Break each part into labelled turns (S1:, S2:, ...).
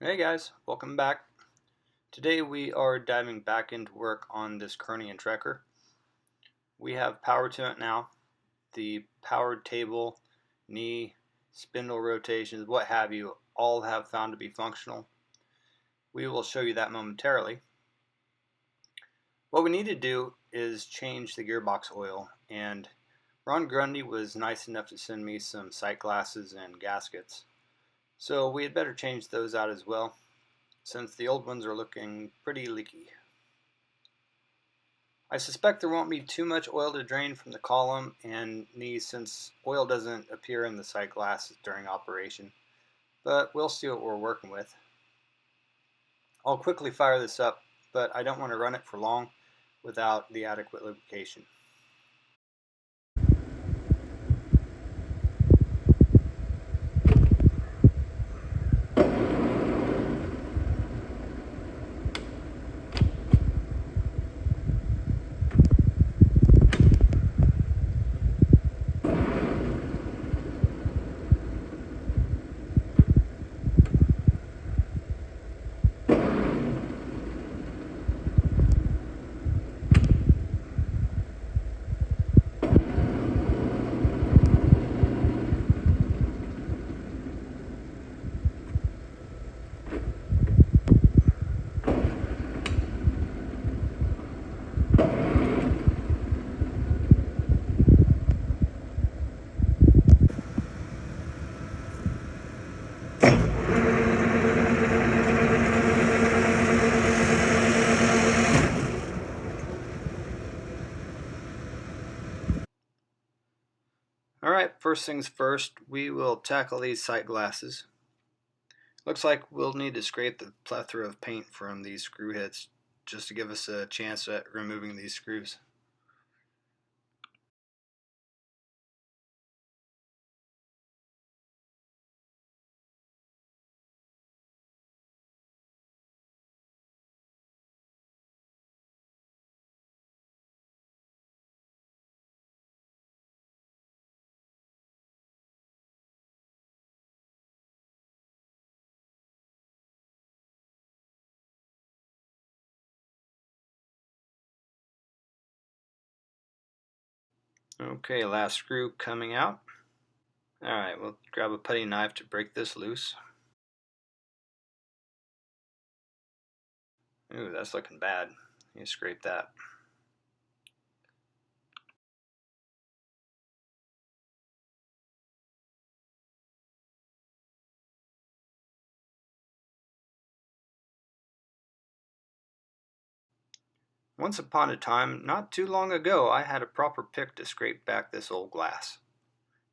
S1: Hey guys, welcome back. Today we are diving back into work on this Kearney Trecker. We have power to it now. The powered table, knee, spindle rotations, what have you, all have found to be functional. We will show you that momentarily. What we need to do is change the gearbox oil, and Ron Grundy was nice enough to send me some sight glasses and gaskets. So we had better change those out as well, since the old ones are looking pretty leaky. I suspect there won't be too much oil to drain from the column and knee since oil doesn't appear in the sight glasses during operation, but we'll see what we're working with. I'll quickly fire this up, but I don't want to run it for long without the adequate lubrication. Alright, first things first, we will tackle these sight glasses. Looks like we'll need to scrape the plethora of paint from these screw heads just to give us a chance at removing these screws. Okay, last screw coming out. Alright, we'll grab a putty knife to break this loose. Ooh, that's looking bad. You scrape that. Once upon a time, not too long ago, I had a proper pick to scrape back this old glass.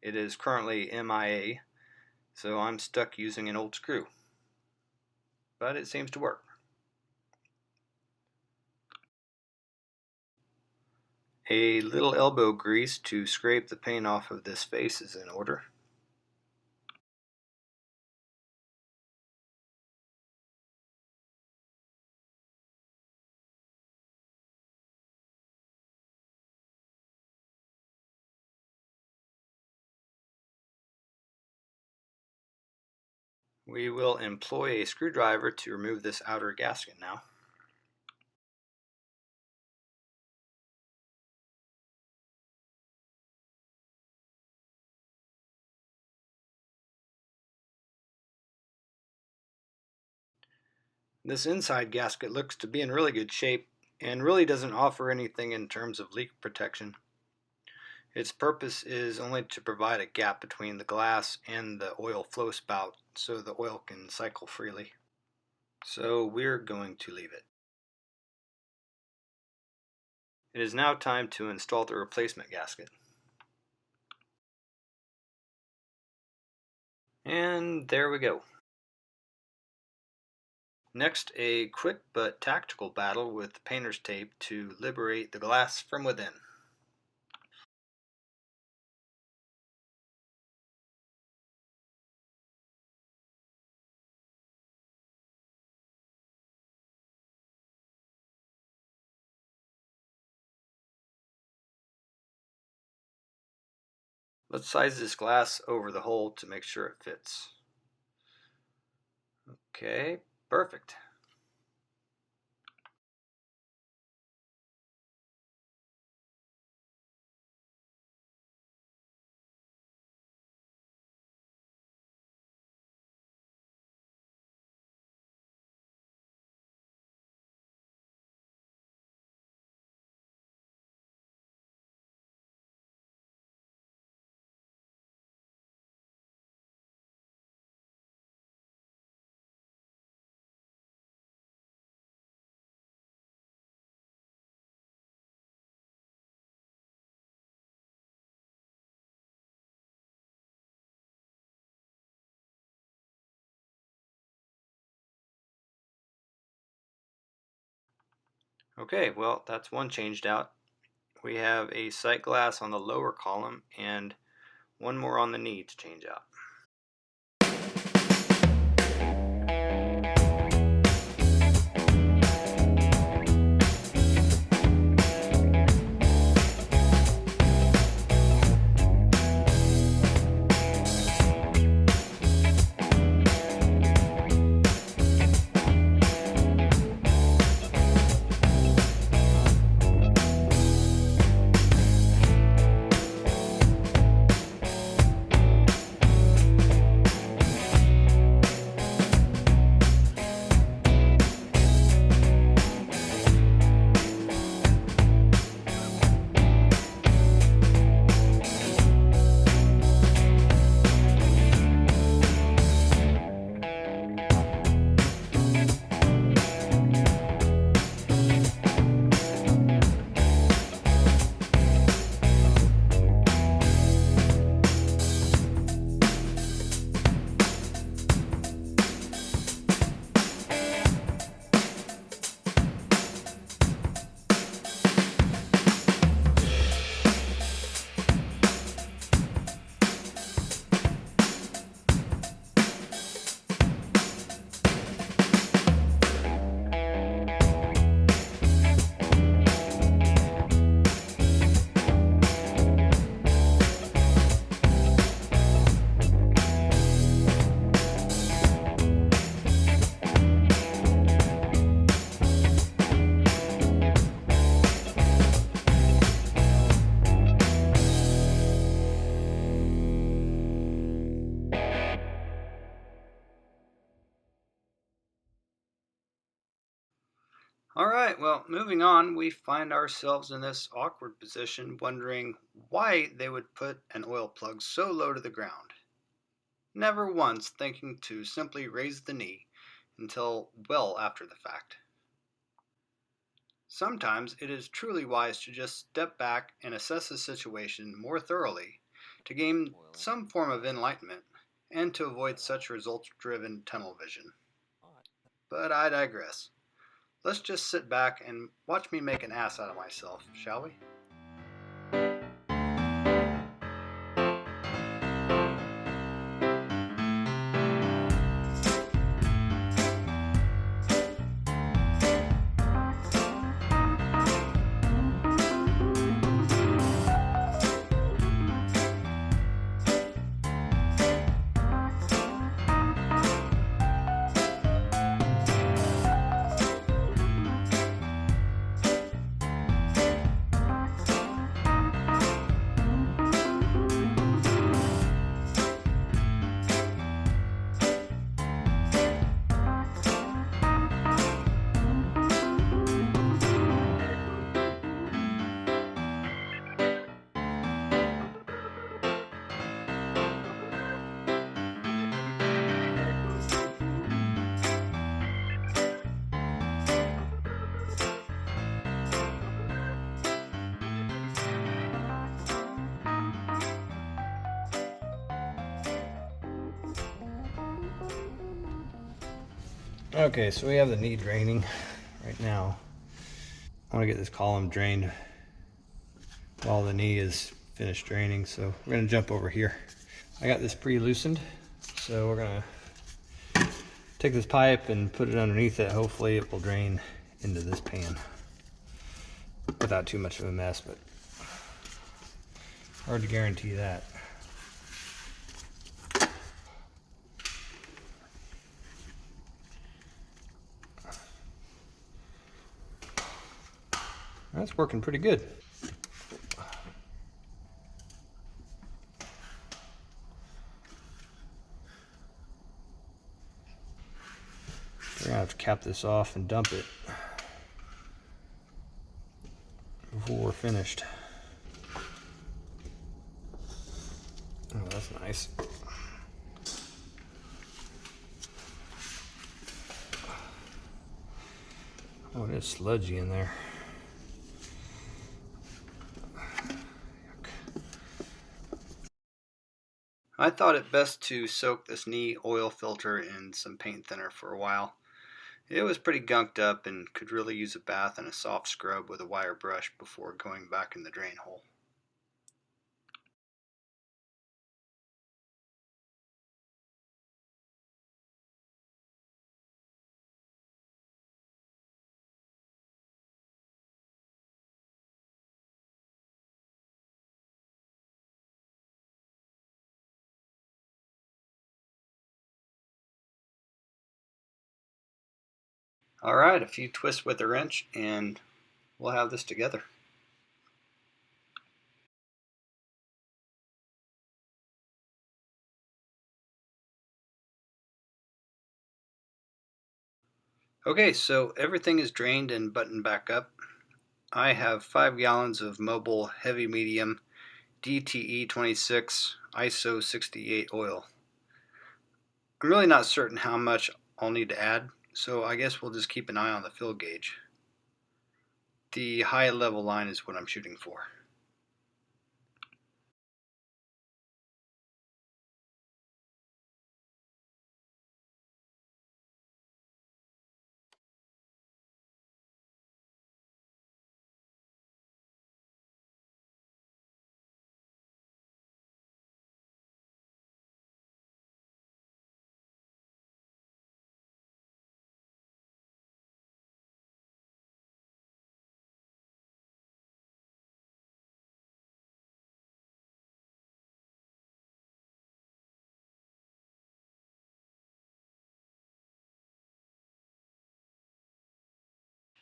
S1: It is currently MIA, so I'm stuck using an old screw. But it seems to work. A little elbow grease to scrape the paint off of this face is in order. We will employ a screwdriver to remove this outer gasket now. This inside gasket looks to be in really good shape and really doesn't offer anything in terms of leak protection. Its purpose is only to provide a gap between the glass and the oil flow spout so the oil can cycle freely. So we're going to leave it. It is now time to install the replacement gasket. And there we go. Next, a quick but tactical battle with painter's tape to liberate the glass from within. Let's size this glass over the hole to make sure it fits. Okay, perfect. Okay, well, that's one changed out. We have a sight glass on the lower column and one more on the knee to change out. Alright, well, moving on, we find ourselves in this awkward position wondering why they would put an oil plug so low to the ground. Never once thinking to simply raise the knee until well after the fact. Sometimes it is truly wise to just step back and assess the situation more thoroughly to gain some form of enlightenment and to avoid such results-driven tunnel vision. But I digress. Let's just sit back and watch me make an ass out of myself, shall we? Okay, so we have the knee draining right now. I want to get this column drained while the knee is finished draining, so we're going to jump over here. I got this pre-loosened, so we're going to take this pipe and put it underneath it. Hopefully it will drain into this pan without too much of a mess, but hard to guarantee that. That's working pretty good. We're gonna have to cap this off and dump it before we're finished. Oh, that's nice. Oh, it is sludgy in there. I thought it best to soak this knee oil filter in some paint thinner for a while. It was pretty gunked up and could really use a bath and a soft scrub with a wire brush before going back in the drain hole. Alright, a few twists with a wrench and we'll have this together. Okay, so everything is drained and buttoned back up. I have 5 gallons of Mobile Heavy Medium DTE 26 ISO 68 oil. I'm really not certain how much I'll need to add, so I guess we'll just keep an eye on the fill gauge. The high level line is what I'm shooting for.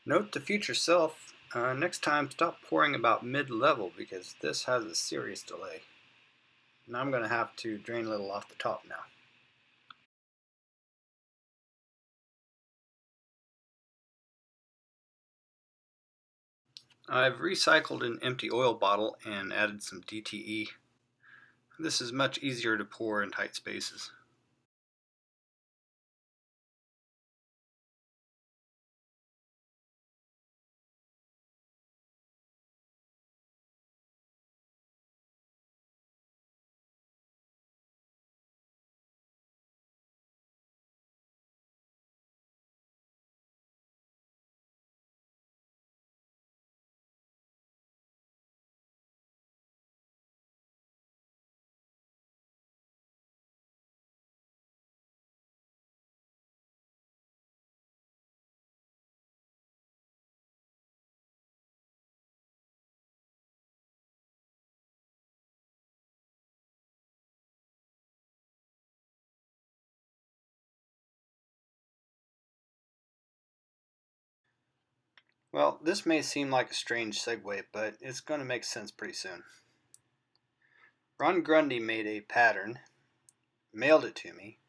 S1: Note to future self, next time stop pouring about mid-level because this has a serious delay. And I'm going to have to drain a little off the top now. I've recycled an empty oil bottle and added some DTE. This is much easier to pour in tight spaces. Well, this may seem like a strange segue, but it's going to make sense pretty soon. Ron Grundy made a pattern, mailed it to me,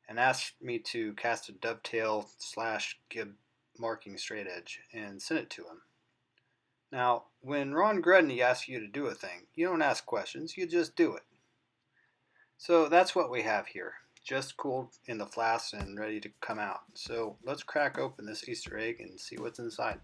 S1: and asked me to cast a dovetail / gib marking straight edge and send it to him. Now, when Ron Grundy asks you to do a thing, you don't ask questions, you just do it. So that's what we have here, just cooled in the flask and ready to come out. So let's crack open this Easter egg and see what's inside.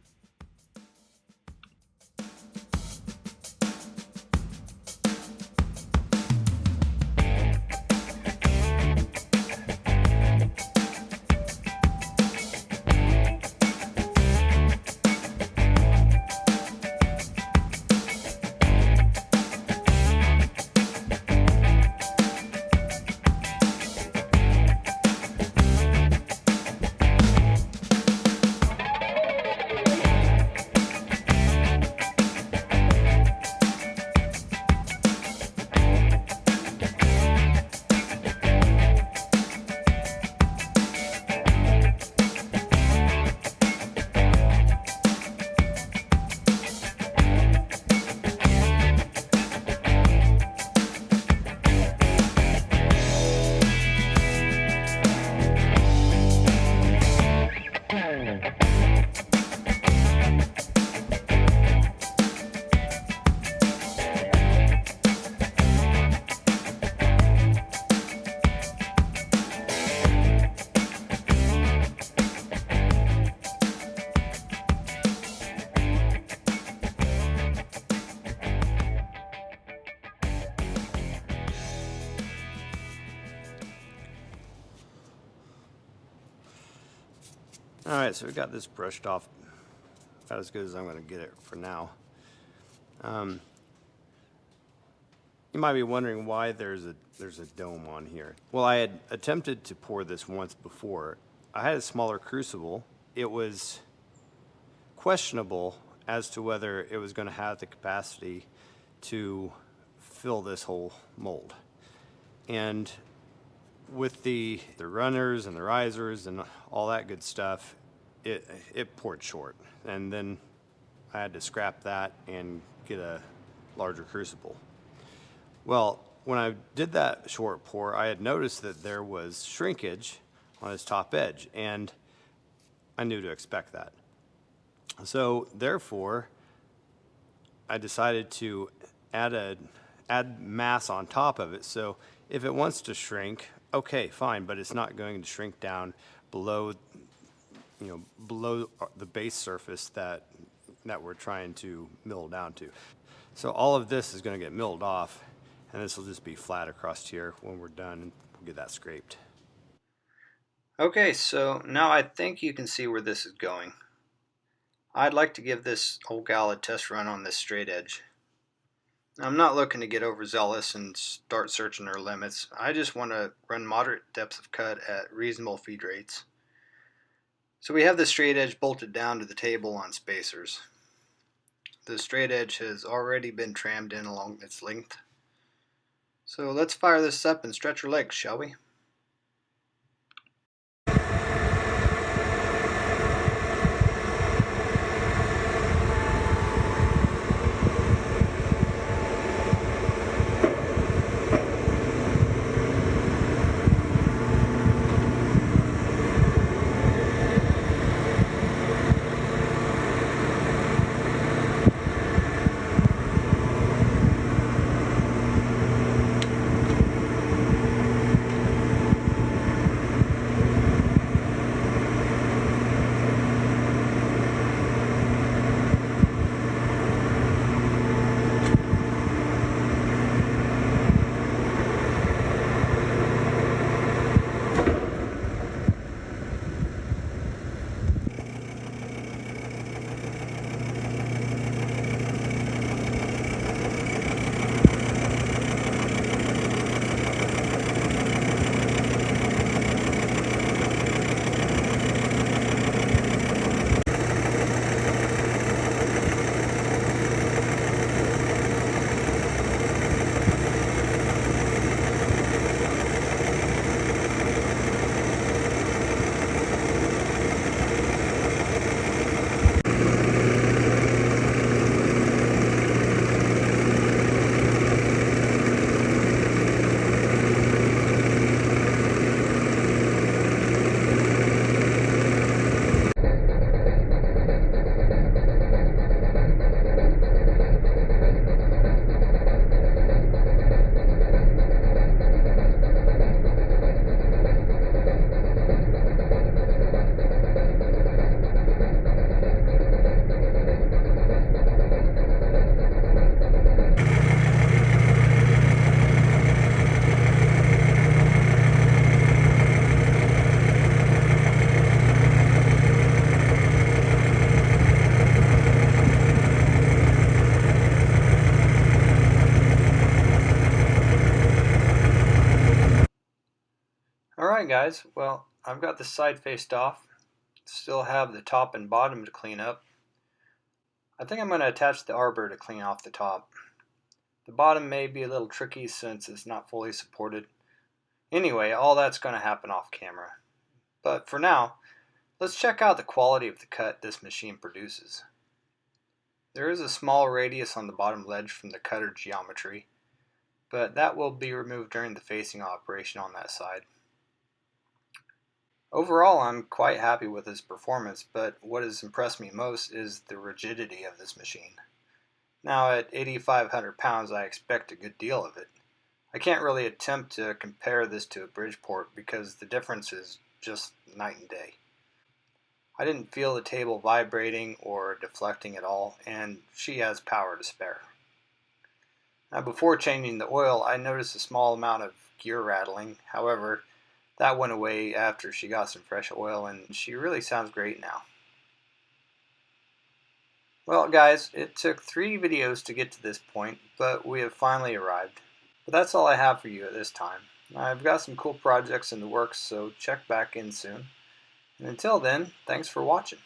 S2: Alright, so we got this brushed off about as good as I'm going to get it for now. You might be wondering why there's a dome on here. Well, I had attempted to pour this once before. I had a smaller crucible. It was questionable as to whether it was going to have the capacity to fill this whole mold. And with the runners and the risers and all that good stuff, it poured short. And then I had to scrap that and get a larger crucible. Well, when I did that short pour, I had noticed that there was shrinkage on its top edge, and I knew to expect that. So therefore, I decided to add mass on top of it. So if it wants to shrink, okay, fine, but it's not going to shrink down below the base surface that we're trying to mill down to. So all of this is going to get milled off, and this will just be flat across here when we're done, and we'll get that scraped.
S1: Okay, so now I think you can see where this is going. I'd like to give this old gal a test run on this straight edge. I'm not looking to get overzealous and start searching her limits. I just want to run moderate depths of cut at reasonable feed rates. So we have the straight edge bolted down to the table on spacers. The straight edge has already been trammed in along its length. So let's fire this up and stretch her legs, shall we? Alright guys, well, I've got the side faced off. Still have the top and bottom to clean up. I think I'm going to attach the arbor to clean off the top. The bottom may be a little tricky since it's not fully supported. Anyway, all that's going to happen off camera. But for now, let's check out the quality of the cut this machine produces. There is a small radius on the bottom ledge from the cutter geometry, but that will be removed during the facing operation on that side. Overall, I'm quite happy with its performance, but what has impressed me most is the rigidity of this machine. Now at 8,500 pounds, I expect a good deal of it. I can't really attempt to compare this to a Bridgeport because the difference is just night and day. I didn't feel the table vibrating or deflecting at all, and she has power to spare. Now before changing the oil, I noticed a small amount of gear rattling. However, That went away after she got some fresh oil, and she really sounds great now. Well guys, it took 3 videos to get to this point, but we have finally arrived. But that's all I have for you at this time. I've got some cool projects in the works, so check back in soon. And until then, thanks for watching.